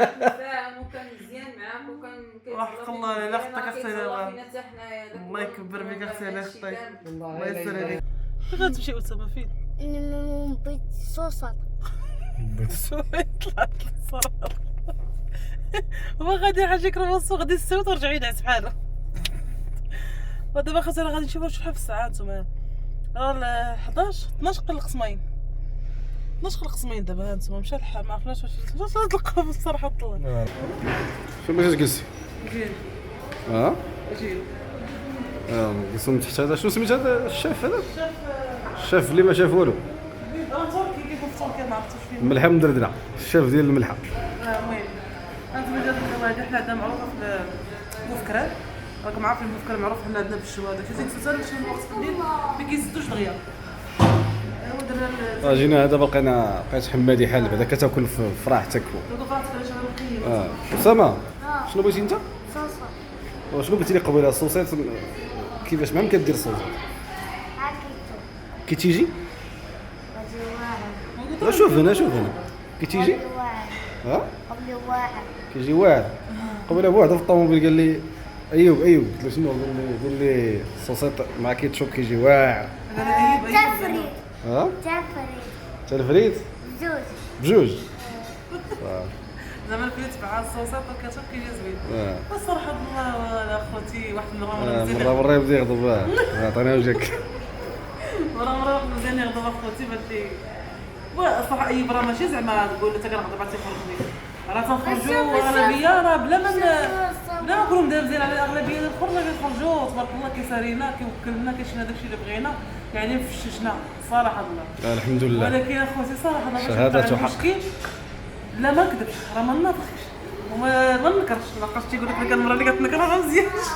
متفاهم وكان مزيان معاك وكان وحق الله الا خطاك اختي دابا. فينا حتى حنايا داك الله يكبر بك اختي الا خطاك. الله والله يسر عليك. فين غتمشي اسامه فين؟ بيت صوصات. طلعت الصراحه. هو غادي حاجه يكرم السوق غادي يستوي ورجعوا ينعس بحاله. ودابا خاصنا غادي نشوفوا شحال في الساعات نتوما. راه 11 12 قل القسمين. 12 القسمين دابا هانتوما مشى الحال ما عرفناش واش نلقاو الصراحه طلع. فين بغيتي تجلسي؟ جيل اه جيل. نجلسو من تحت هذا. شنو سميت هذا الشاف هذا؟ شاف الشاف اللي ما شاف والو. تركي كيكون في تركيا ما عرفتش فين. الملحه مدردنه. الشاف ديال الملحه. المهم هانتوما جات الحوايج حنا عندنا معروفه في بوفكرات. راكم عارفين بوفكرة معروف حنا عندنا بالشوا داكشي زيد سوسال شي الوقت في الليل ما كيزدوش دغيا. ايوا درنا جينا دابا لقيت حمادي حال بعدا كتاكل في راحتك. دابا فات كنشرب الخيم. اسامه شنو بغيتي انت؟ صوصات. وشنو قلتي لي قبيله الصوصيط كيفاش معهم كدير الصوصيط؟ عاكيتو. كي تيجي؟ غادي واعر. شوف هنا كي تيجي؟ قبل واعر. ها؟ قبل واعر. كيجي واعر. قبيله بوحده في الطوموبيل قال لي ايوب قلت له شنو؟ قال لي الصوصيط مع كيتشوب كيجي واعر. تفريط. ها؟ تفريط. تلفريت زوج. بجوج. زعما الفيت مع الصوصات والكاتشب كيجي زوين. الصراحه الله اخوتي واحد المره مزيان. مرة يبدا يغضب. عطينا وجهك. مرة مزيان يغضب اخوتي باش الصراحه اي برا ماشي زعما تقول انت كنغضب عرفتي خرجني. راه تنخرجوا اغلبيه راه بلا ما نقولوا مزيان على الاغلبيه ديال الخروج كنخرجوا تبارك الله كيسارينا كيوكلنا كيشنا داكشي اللي بغينا يعني مفششنا الصراحه الله. الحمد لله. ولكن اخوتي صراحه باش شهادة نطلع حق. المشكل لا ما كذبش راه ما ناطقش وما نكرش لقاش تيقول لك ديك المره اللي كتنكر راه مزيانش.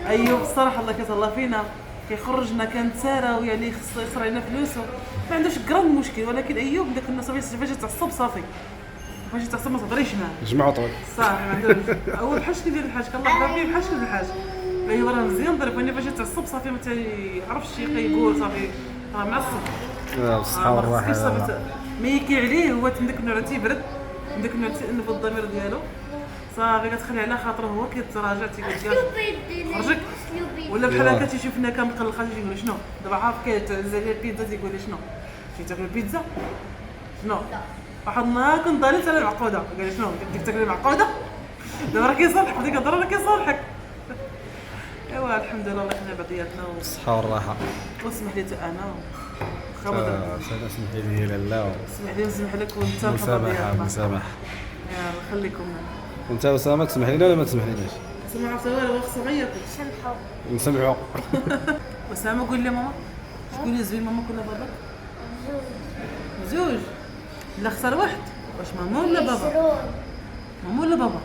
ايوب الصراحه الله كيتهلا فينا كيخرجنا كنتساراو يعني خصو يخسر علينا فلوسو ما عندوش كران مشكل ولكن ايوب داك الناس فاش يتعصب صافي فاش يتعصب ما تهضريش معاه جمعوا طول. صافي ما عندوش هو بحال شكون ديال الحاج الله يحفظ فيه بحال شكون الحاج ايوا راه مزيان ضرب فاش يتعصب صافي ما تيعرفش يقول صافي راه معصب. بالصحة والراحة. ما يكي عليه هو داك النوع تيبرد داك النوع تأنف الضمير ديالو صافي كتخلي على خاطره هو كيتراجع تيقول لك خرجك ولا بحال هكا تيشوفنا كنقلقا تيقول شنو دابا عارف كيتعزل على البيتزا تيقول لي شنو تاكل البيتزا شنو واحد النهار كنت ضاليت على المعقوده قال لي شنو بدك تاكل المعقوده دابا راه كيصالحك ديك الهضره راه كيصالحك. ايوا الحمد لله الله يحمي بعضياتنا بالصحة والراحة. واسمح لي حتى انا سلام اسمحي لي لالا. اسمح لي نسمح لك وانت مسامحة. يلا خليكم وانت اسامة تسمح لينا ولا ما تسمح ليناش؟ سمع عرفت والو خصو غير سمحوا. نسمعوا. اسامه قول لي ماما شكون لي زوين ماما ولا بابا؟ زوج لا اختار واحد واش ماما ولا بابا؟ ماما ولا بابا؟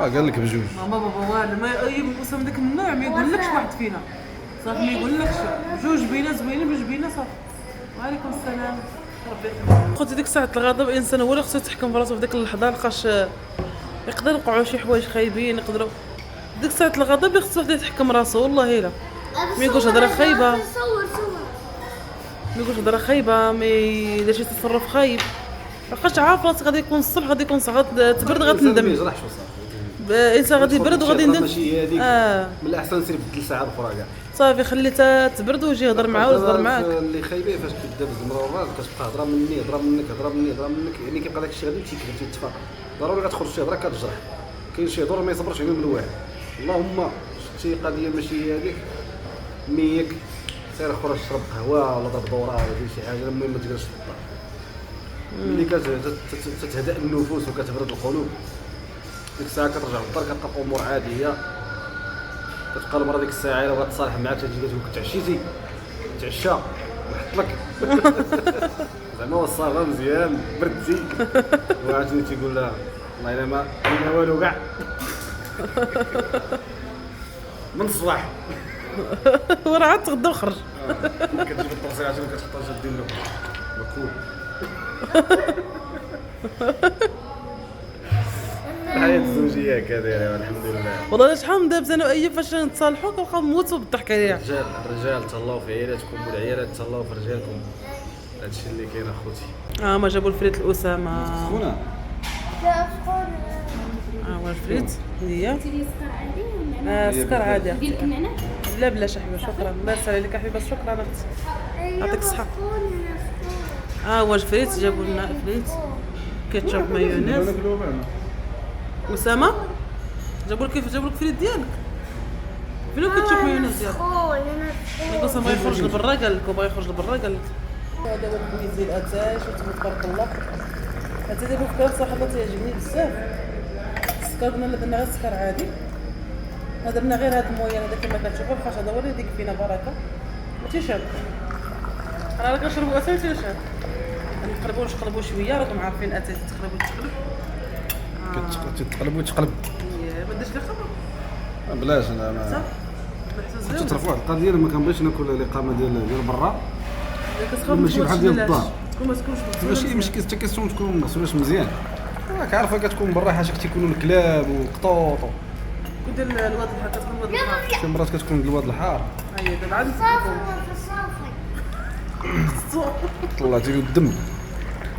قال لك بجوج. ماما بابا والو ما اسامه داك النوع ما يقولكش واحد فينا صافي ما يقولكش بجوج بينا زوينين بجوج بينا صافي. وعليكم السلام ربي يحفظك. خوتي ديك ساعه الغضب الانسان هو اللي خصو يتحكم في راسو في ديك اللحظه لقاش يقدر يوقعوا شي حوايج خايبين يقدروا ديك ساعه الغضب اللي خصو واحد يتحكم راسو والله الا ما يقولش هضره خايبه ما يقولش هضره خايبه ما يدير شي تصرف خايب لقاش عارف راسك غادي يكون الصبح غادي يكون تبرد غتندم. الانسان غادي يبرد وغادي يندم. من الاحسن سير بدل ساعه اخرى كاع صافي خليتها تبرد ويجي يهضر معاه ولا يهضر معاك. اللي خايبه فاش كداب الزمرورات كتبقى هضره مني هضره منك يعني كيبقى داك الشيء غادي تيتفاقم ضروري غتخرج شي هضره كتجرح. كاين شي هضره ما يصبرش عليهم الواحد. اللهم شتي قضيه ماشي هذيك ميك سير خرج شرب قهوه ولا ضرب دوره ولا دير شي حاجه المهم ما تجلسش في الدار. ملي كتهدأ النفوس وكتبرد القلوب ديك الساعه كترجع للدار كتلقى الامور عاديه كتبقى المرة ديك الساعه الا بغات تصالح معاك تجي تقول لك تعشيتي تعشى نحط لك زعما وصافه مزيان بردتي وعاوتاني تيقول لها والله الا ما كاين والو كاع من الصباح وراه عاد تغدا وخرج. كتجيب الطرسي عشان كتحطها جدين له مكول. الحياة الزوجية هكذا الحمد لله. والله شحال من دابا انا وايوب فاش نتصالحوا كنبقاو نموتوا بالضحك عليها. الرجال تهلاو في عيالاتكم والعيالات تهلاو في رجالكم. هادشي اللي كاين اخوتي. ما جابوا الفريت الاسامه. هنا لا سخون. هو الفريت هي تريد سكر عادي ولا سكر عادي ندير لك نعناع؟ لا بلاش يا حبيبه شكرا الله يسهل عليك يا حبيبه شكرا اختي يعطيك الصحه. هو الفريت جابوا لنا فريت كيتشوب مايونيز. اسامه جابوا لك كيف جابوا لك فريت ديالك فين كيتشوب مايونيز ديالك. القسم بغا يخرج لبرا قال لك وبغا يخرج لبرا قال لك هذا هو الكويز ديال اتاي شفتو تبارك الله. اتاي دابا فكره صراحه تيعجبني بزاف. السكر قلنا درنا غير السكر عادي هذا درنا غير هاد المويه هذا كما كتشوفوا الخاش هذا هو اللي يديك فينا بركه وتيشرب. انا راه كنشربوا اتاي تيشرب نقلبوا شويه راكم عارفين اتاي تقلب وتقلب كتقلب وتقلب. ما ديرش لي خبر بلاش انا ما كنت تعرف واحد القضيه لما كنبغيش ناكل الاقامه ديال برا ماشي بحال ديال الدار. تكون ما تكونش ماشي حتى كيسون تكون ما غسولاش مزيان. راك عارفه كتكون برا حاجه تيكونوا الكلاب وقطوط كدير الواد الحار كتكون الواد الحار شي مرات كتكون الواد الحار. هيا دابا عاد طلعتي له الدم.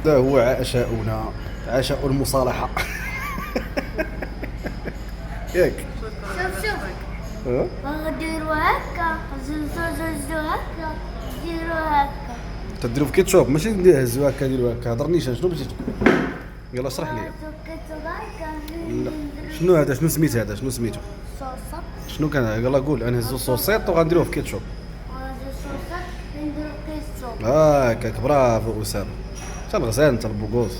ذا هو عشاؤنا عشاء المصالحه. ياك شوف ها نديرو هكا زوزو هكا نديرو هكا. تديرو في كيتشوب ماشي نديرو هكا نديرو هكا هضرنيش شنو بغيتي تقول. يلا اشرح لي. لا شنو هذا شنو سميت هذا شنو سميتو صوصات. شنو كان يلا قول انا هزو صوصيط وغنديروه في كيتشوب. صوصات نديرو كيسو. هاكاك برافو اسامه انت الغزال انت البوغوز.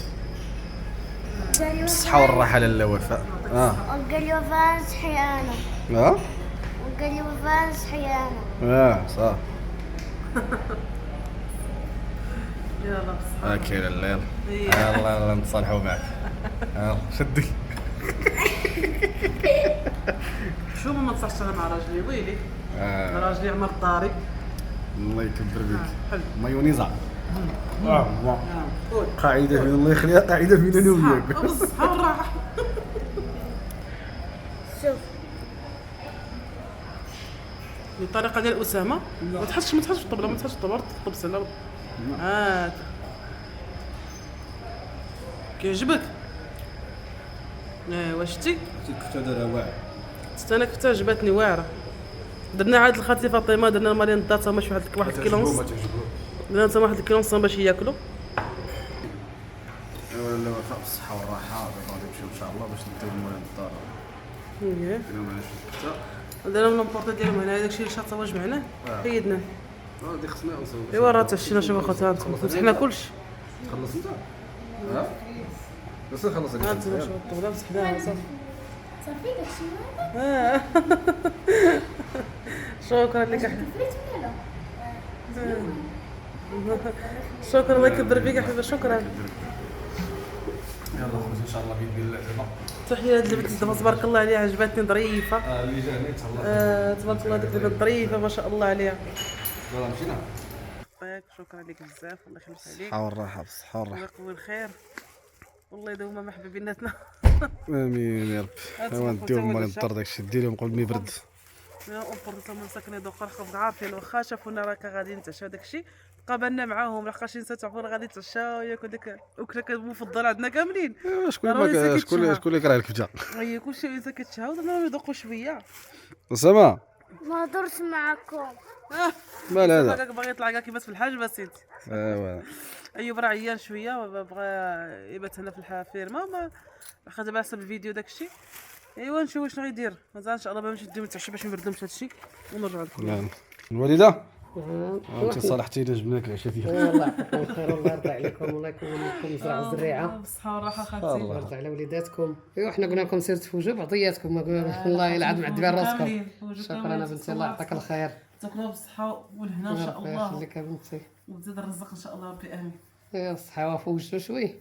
بالصحه والراحه لاله وفاء. وقال لي وفاء نصحي انا. وقال لي وفاء نصحي انا. صح. يلا بصح هاك يا الليل. يلا نتصالحوا معك. يلا شدي. شو ما تصحش انا مع راجلي ويلي راجلي عمر الطاري الله يكبر بك. حلو مايونيزا. قول قاعده من الله يخليها قاعده من انا وياك. بالصحه والراحه. شوف الطريقه ديال اسامه ما تحطش في الطبله ما تحطش في الطبله تطلب سلا هاك كيعجبك. واش شتي كنت دايره واعر. انا كنت عجبتني واعره. درنا عاد الخالتي فاطمه درنا المريم الدار تما شي واحد كيلو ونص درنا تما واحد الكيلو ونص باش ياكلوا. لا وفاء بالصحه والراحه غادي نمشيو ان شاء الله باش نديو المريم الدار. كاينه معنا شي كفته درنا لومبورطي ديالهم هنا داكشي اللي شاط واش جمعناه حيدناه. دي خصنا نسوي. ايوا راه تشينا شوف اخوتها مسحنا كلشي. خلص انت بس خلص ها انت شوف الطبله مسحناها صافي. صافي داكشي هذا شكرا لك احمد فريت ولا لا؟ شكرا الله يكبر بك يا حبيبي شكرا. يلا خوتي ان شاء الله باذن الله دابا. تحيه لهاد البنت دابا تبارك الله عليها عجبتني ظريفه. اللي جا هنا تهلا. تبارك الله ديك البنت ظريفه ما شاء الله عليها. يلا مشينا. ياك شكرا لك بزاف الله يخليك عليك. الصحه والراحه بالصحه والراحه. الله يقوي الخير والله يدوم مرحبا بيناتنا. امين يا ربي. ايوا نديو المريم الدار داكشي ديرهم قبل ما يبرد. انا اونبورطو من ساكنه دوك راه عارفين واخا شافونا راك غادي نتعشاو داكشي تقابلنا معاهم لحقاش نساتو غادي نتعشاو ياكل ديك الاكله المفضله عندنا كاملين. شكون اللي كره الكبده. هي كلشي انسان كتشهاو درنا يذوقوا شويه. اسامه ما درت معكم. مال هذا هذاك باغي يطلع كاع كيبات في الحاج سيدي. ايوا ايوب راه عيان شويه بغى يبات هنا في الفيرما ما واخا دابا حسب الفيديو داكشي. ايوا نشوف شنو غيدير مازال ان شاء الله باش نديو نتعشى باش نبردو هذا الشيء ونرجعوا لكم. الوالده انت صالحتينا جبناك العشاء ديالك. الله يعطيكم الخير والله يرضى عليكم والله يكون لكم زرع الزريعه بالصحه والراحه خالتي. يرضى على وليداتكم. ايوا حنا قلنا لكم سير تفوجوا بعطياتكم ما قلنا والله يلعب معذبين راسكم. شكرا بنتي الله يعطيك الخير. تاكلوا بالصحه والهنا ان شاء ربي الله يخليك يا بنتي. وتزيد الرزق ان شاء الله ربي امين. ايوا الصحه وفوجتوا شوي ايوا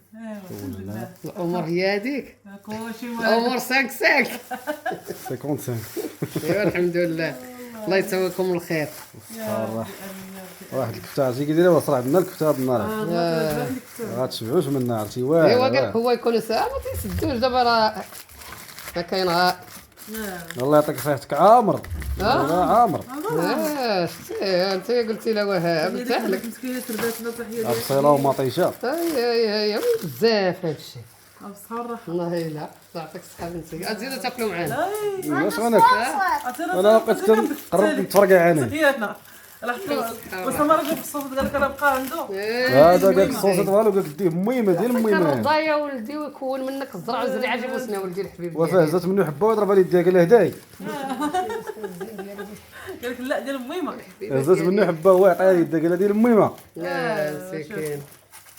الحمد لله الامور هي هذيك كلشي الامور 5 55. ايوا الحمد لله الله يسويكم الخير. واحد الكفته زي كيديرها صراحه عندنا الكفته هاد النهار غاتشبعوش منها عرفتي واعر. ايوا كاع هو يكون ساعه ما تيسدوش دابا راه ما كاين الله يعطيك صحتك عامر. عامر. شتي انت قلتي لا وهاب ارتاح لك. مسكينه ترباتنا تحيه بصيله ومطيشه. اي بزاف هادشي. بصحة والله لا الله يعطيك الصحه بنتي تزيدوا تاكلوا معنا. واش غناك؟ انا وقت قربت نتفرقع عيني. تحياتنا بس ما رجع في الصوت قال لك انا بقى عنده. هذا قال لك الصوصات والو قال لك ديه ميمه ديال الميمه. الرضايا ولدي ويكون منك الزرع وزريعه جيبوا سنا ولدي الحبيب. وفاه هزات منه حبه وضرب عليه يديها قال له هداي. قال لك لا ديال الميمه. هزات منه حبه هو عطاها يدها قال لها ديال الميمه. مسكين.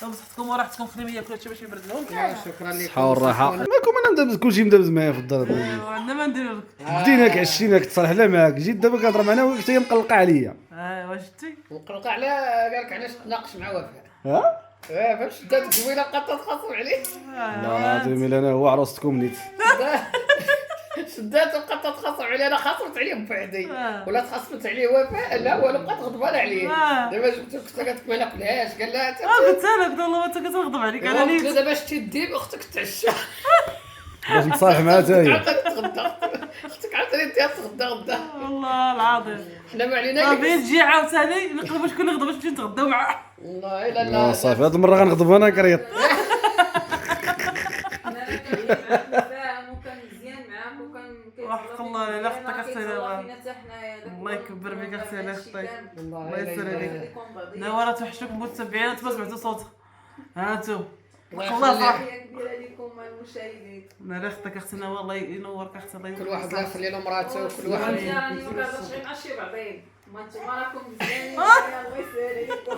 بصحتكم وراحتكم خليني ياكلوا هادشي باش يبرد لهم. شكرا لك. الصحه والراحه. ماكم انا مدابز كلشي مدابز معايا في الدار. عندنا ما ندير لك. بديناك عشيناك تصالح لا معاك جيت دابا كهضر معنا وقلت هي مقلقه عليا. واش شتي؟ مقلقه على قال لك علاش تناقش مع وفاء. ها؟ فاش شدات قبيله بقات تتخاصم عليه. والله العظيم الا انا هو عروستكم نيت. شدات وبقات تتخاصم عليه انا خاصمت عليه بوحدي ولا تخاصمت عليه وفاء لا ولا بقات غضبانه عليه. دابا جبت اختك قالت لك ما ناكلهاش قال لها قلت لك والله انت كتغضب عليك انا قالت ليك. له دابا شتي ديب اختك تعشى. باش نتصالح معها تا هي. عاوتاني تغدى اختك عاوتاني ديها تغدى غدا. والله العظيم حنا ما علينا صافي تجي عاوتاني نقلب شكون اللي غضب باش نمشي نتغداو معاه. والله لا لا صافي هاد المره غنغضب انا كريط. انا كنتفاهم وكان مزيان معاك وكان وحق الله الا اختك اختي الله يكبر بك اختي الا اختي الله يسر عليك. نوره توحشوك متابعين ما سمعتوا صوتك هانتو والله صح كبيره لكم المشاهدين. انا اختك اختنا والله ينورك اختي الله كل واحد لا يخلي له مراته وكل واحد راني ما كنهضرش غير مع شي بعضين ما نتوما راكم مزيانين الله يسهل عليكم.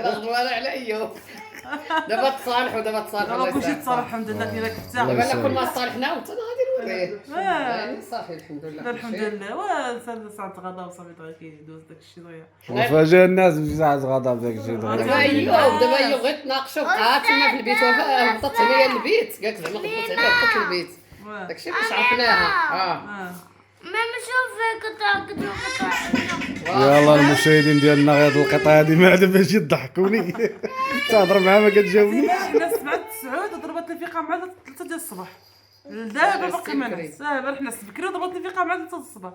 غضبانه على ايوب. دابا تصالحوا دابا تصالحوا دابا كلشي تصالح الحمد لله ديالك حتى دابا كل ما صالحنا وانت غادي نوريه. يعني صافي الحمد لله. الحمد لله وانسان ساعه غدا وصافي دغيا كيدوز داك الشيء دغيا. وفاجأ الناس في ساعه غضب داك الشيء دابا ايوب دابا ايوب غير تناقشوا بقات تما في البيت وفاء هبطت عليا البيت قالت زعما غبطت عليا هبطت البيت داكشي باش عرفناها. ماما شوف قطع يلا المشاهدين ديالنا غير هاد القطعه هادي ما عاد باش يضحكوني. تهضر معاه ما كتجاوبنيش. الناس سمعت سعود ضربت لي فيقه مع 3 ديال الصباح. دابا باقي ما نعس دابا حنا بكري ضربت لي فيقه مع 3 الصباح.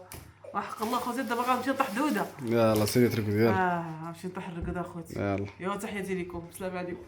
وحق الله خوتي دابا غنمشي نطيح دوده. يلا سيري تركب يلا. نمشي نطيح الركده اخوتي. يلا يا تحياتي لكم السلام عليكم.